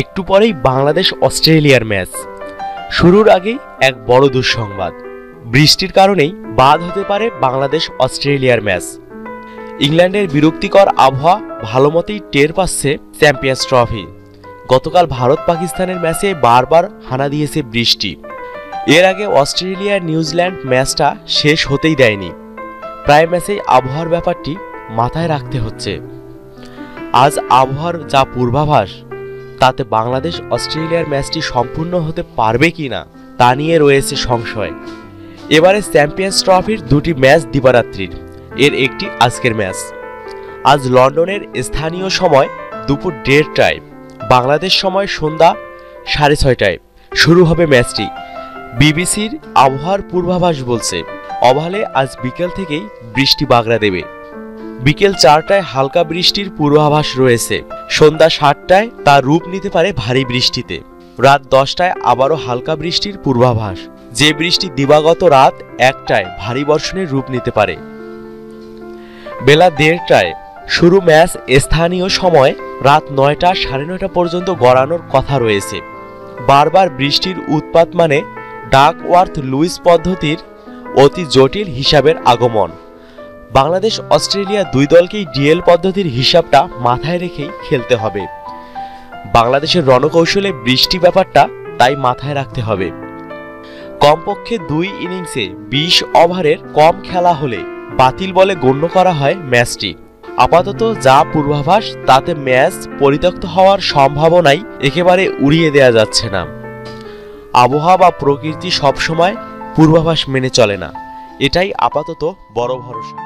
একটু পরেই বাংলাদেশ অস্ট্রেলিয়ার ম্যাচ শুরুর আগেই এক বড় দুঃসংবাদ। বৃষ্টির কারণেই বাদ হতে পারে বাংলাদেশ অস্ট্রেলিয়ার ম্যাচ। ইংল্যান্ডের বিরক্তিকর আবহাওয়া ভালোমতোই টের পাচ্ছে চ্যাম্পিয়ন্স ট্রফি। গতকাল ভারত পাকিস্তানের ম্যাচে বারবার হানা দিয়েছে বৃষ্টি। এর আগে অস্ট্রেলিয়া নিউজিল্যান্ড ম্যাচটা শেষ হতেই দেয়নি। প্রায় ম্যাচেই আবহাওয়ার ব্যাপারটি মাথায় রাখতে হচ্ছে। আজ আবহাওয়ার যা পূর্বাভাস, তাতে বাংলাদেশ অস্ট্রেলিয়ার ম্যাচটি সম্পূর্ণ হতে পারবে কিনা তা নিয়ে রয়েছে সংশয়। এবারে চ্যাম্পিয়ন্স ট্রফির দুটি ম্যাচ দিবারাত্রির, এর একটি আজকের ম্যাচ। আজ লন্ডনের স্থানীয় সময় দুপুর 1:30টায়, বাংলাদেশ সময় সন্ধ্যা 6:30টায় শুরু হবে ম্যাচটি। বিবিসির আবহাওয়ার পূর্বাভাস বলছে, ওভালে আজ বিকেল থেকেই বৃষ্টি বাগড়া দেবে। বিকেল 4টায় হালকা বৃষ্টির পূর্বাভাস রয়েছে। সন্ধ্যা 7টায় তা রূপ নিতে পারে ভারী বৃষ্টিতে। রাত 10টায় আবারও হালকা বৃষ্টির পূর্বাভাস, যে বৃষ্টি দিবাগত রাত 1টায় ভারী বর্ষণের রূপ নিতে পারে। বেলা 1:30টায় শুরু ম্যাচ স্থানীয় সময় রাত 9টা 9:30 পর্যন্ত গড়ানোর কথা রয়েছে। বারবার বৃষ্টির উৎপাত মানে ডাকওয়ার্থ লুইস পদ্ধতির অতি জটিল হিসাবের আগমন। বাংলাদেশ অস্ট্রেলিয়া দুই দলকেই ডিএল পদ্ধতির হিসাবটা মাথায় রেখেই খেলতে হবে। বাংলাদেশের রণকৌশলে বৃষ্টি ব্যাপারটা তাই মাথায় রাখতে হবে। কমপক্ষে 2 ইনিংসে 20 ওভারের কম খেলা হলে বাতিল বলে গণ্য করা হয় ম্যাচটি। আপাতত যা পূর্বাভাস, তাতে ম্যাচ পরিত্যক্ত হওয়ার সম্ভাবনাই একেবারে উড়িয়ে দেওয়া যাচ্ছে না। আবহাওয়া বা প্রকৃতি সবসময় পূর্বাভাস মেনে চলে না, এটাই আপাতত বড় ভরসা।